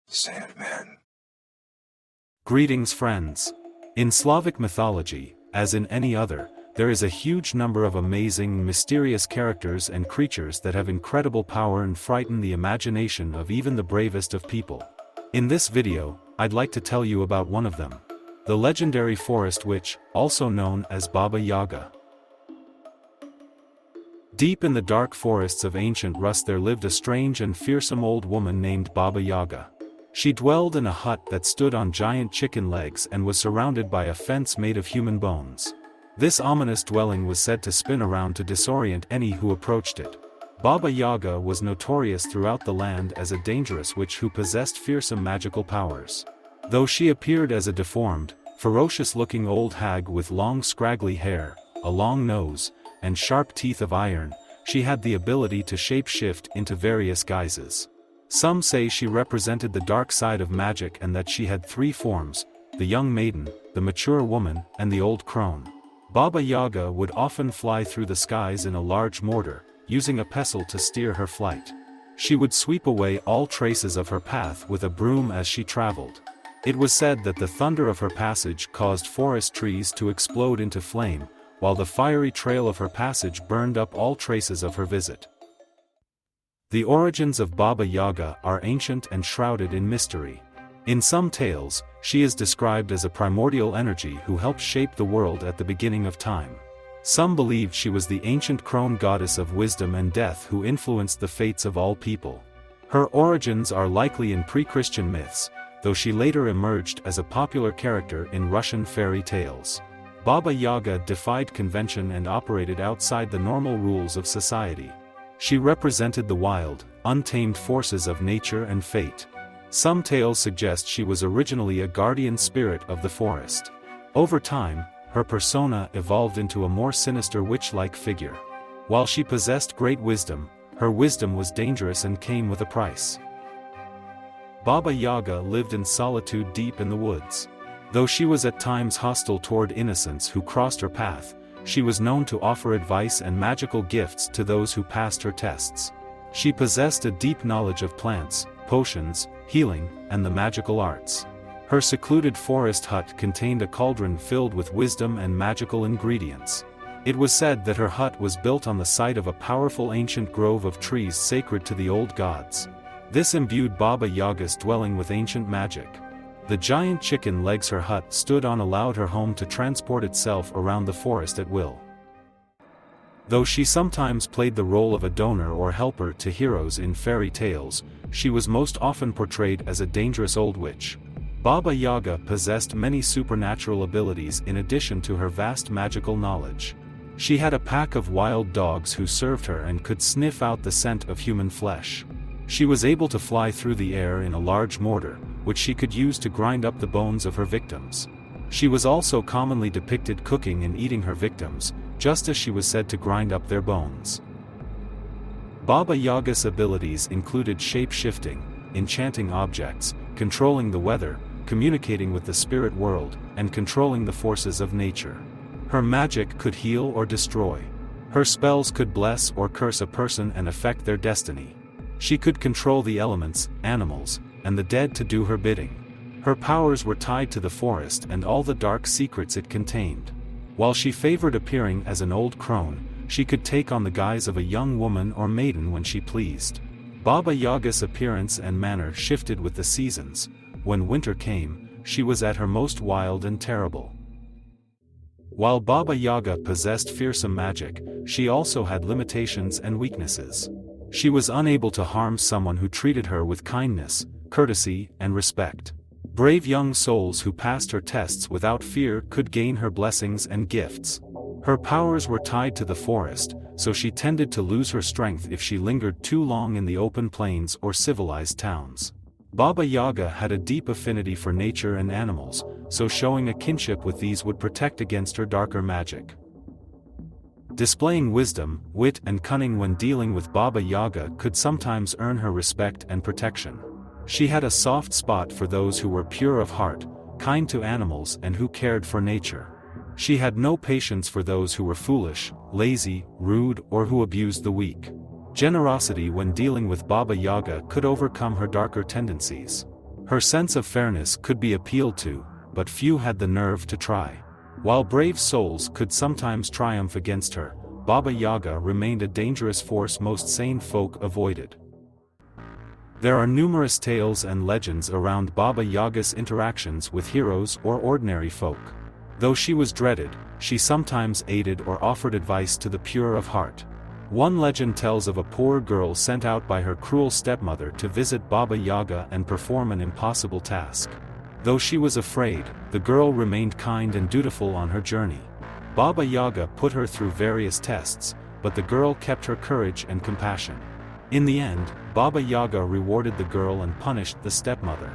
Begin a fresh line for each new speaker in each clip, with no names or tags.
Sandman.
Greetings, friends. In Slavic mythology, as in any other, there is a huge number of amazing, mysterious characters and creatures that have incredible power and frighten the imagination of even the bravest of people. In this video, I'd like to tell you about one of them. The legendary forest witch, also known as Baba Yaga. Deep in the dark forests of ancient Rus there lived a strange and fearsome old woman named Baba Yaga. She dwelled in a hut that stood on giant chicken legs and was surrounded by a fence made of human bones. This ominous dwelling was said to spin around to disorient any who approached it. Baba Yaga was notorious throughout the land as a dangerous witch who possessed fearsome magical powers. Though she appeared as a deformed, ferocious-looking old hag with long scraggly hair, a long nose, and sharp teeth of iron, she had the ability to shape-shift into various guises. Some say she represented the dark side of magic and that she had three forms: the young maiden, the mature woman, and the old crone. Baba Yaga would often fly through the skies in a large mortar, using a pestle to steer her flight. She would sweep away all traces of her path with a broom as she traveled. It was said that the thunder of her passage caused forest trees to explode into flame, while the fiery trail of her passage burned up all traces of her visit. The origins of Baba Yaga are ancient and shrouded in mystery. In some tales, she is described as a primordial energy who helped shape the world at the beginning of time. Some believed she was the ancient crone goddess of wisdom and death who influenced the fates of all people. Her origins are likely in pre-Christian myths, though she later emerged as a popular character in Russian fairy tales. Baba Yaga defied convention and operated outside the normal rules of society. She represented the wild, untamed forces of nature and fate. Some tales suggest she was originally a guardian spirit of the forest. Over time, her persona evolved into a more sinister witch-like figure. While she possessed great wisdom, her wisdom was dangerous and came with a price. Baba Yaga lived in solitude deep in the woods. Though she was at times hostile toward innocents who crossed her path, she was known to offer advice and magical gifts to those who passed her tests. She possessed a deep knowledge of plants, potions, healing, and the magical arts. Her secluded forest hut contained a cauldron filled with wisdom and magical ingredients. It was said that her hut was built on the site of a powerful ancient grove of trees sacred to the old gods. This imbued Baba Yaga's dwelling with ancient magic. The giant chicken legs her hut stood on allowed her home to transport itself around the forest at will. Though she sometimes played the role of a donor or helper to heroes in fairy tales, she was most often portrayed as a dangerous old witch. Baba Yaga possessed many supernatural abilities in addition to her vast magical knowledge. She had a pack of wild dogs who served her and could sniff out the scent of human flesh. She was able to fly through the air in a large mortar, which she could use to grind up the bones of her victims. She was also commonly depicted cooking and eating her victims, just as she was said to grind up their bones. Baba Yaga's abilities included shape-shifting, enchanting objects, controlling the weather, communicating with the spirit world, and controlling the forces of nature. Her magic could heal or destroy. Her spells could bless or curse a person and affect their destiny. She could control the elements, animals, and the dead to do her bidding. Her powers were tied to the forest and all the dark secrets it contained. While she favored appearing as an old crone, she could take on the guise of a young woman or maiden when she pleased. Baba Yaga's appearance and manner shifted with the seasons. When winter came, she was at her most wild and terrible. While Baba Yaga possessed fearsome magic, she also had limitations and weaknesses. She was unable to harm someone who treated her with kindness, courtesy, and respect. Brave young souls who passed her tests without fear could gain her blessings and gifts. Her powers were tied to the forest, so she tended to lose her strength if she lingered too long in the open plains or civilized towns. Baba Yaga had a deep affinity for nature and animals, so showing a kinship with these would protect against her darker magic. Displaying wisdom, wit, and cunning when dealing with Baba Yaga could sometimes earn her respect and protection. She had a soft spot for those who were pure of heart, kind to animals, and who cared for nature. She had no patience for those who were foolish, lazy, rude, or who abused the weak. Generosity when dealing with Baba Yaga could overcome her darker tendencies. Her sense of fairness could be appealed to, but few had the nerve to try. While brave souls could sometimes triumph against her, Baba Yaga remained a dangerous force most sane folk avoided. There are numerous tales and legends around Baba Yaga's interactions with heroes or ordinary folk. Though she was dreaded, she sometimes aided or offered advice to the pure of heart. One legend tells of a poor girl sent out by her cruel stepmother to visit Baba Yaga and perform an impossible task. Though she was afraid, the girl remained kind and dutiful on her journey. Baba Yaga put her through various tests, but the girl kept her courage and compassion. In the end, Baba Yaga rewarded the girl and punished the stepmother.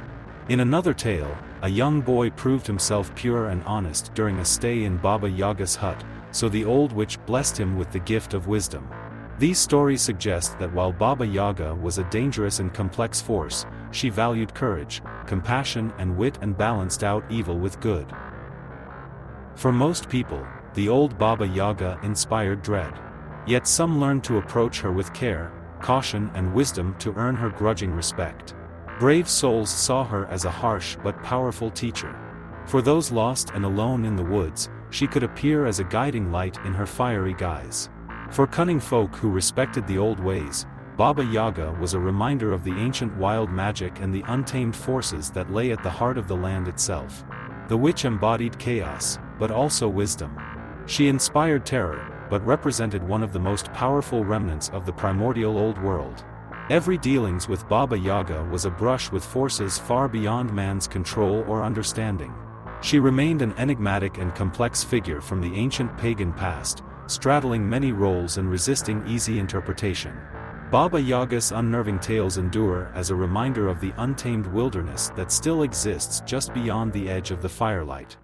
In another tale, a young boy proved himself pure and honest during a stay in Baba Yaga's hut, so the old witch blessed him with the gift of wisdom. These stories suggest that while Baba Yaga was a dangerous and complex force, she valued courage, compassion and wit and balanced out evil with good. For most people, the old Baba Yaga inspired dread. Yet some learned to approach her with care, caution and wisdom to earn her grudging respect. Brave souls saw her as a harsh but powerful teacher. For those lost and alone in the woods, she could appear as a guiding light in her fiery guise. For cunning folk who respected the old ways, Baba Yaga was a reminder of the ancient wild magic and the untamed forces that lay at the heart of the land itself. The witch embodied chaos, but also wisdom. She inspired terror, but represented one of the most powerful remnants of the primordial old world. Every dealings with Baba Yaga was a brush with forces far beyond man's control or understanding. She remained an enigmatic and complex figure from the ancient pagan past, straddling many roles and resisting easy interpretation. Baba Yaga's unnerving tales endure as a reminder of the untamed wilderness that still exists just beyond the edge of the firelight.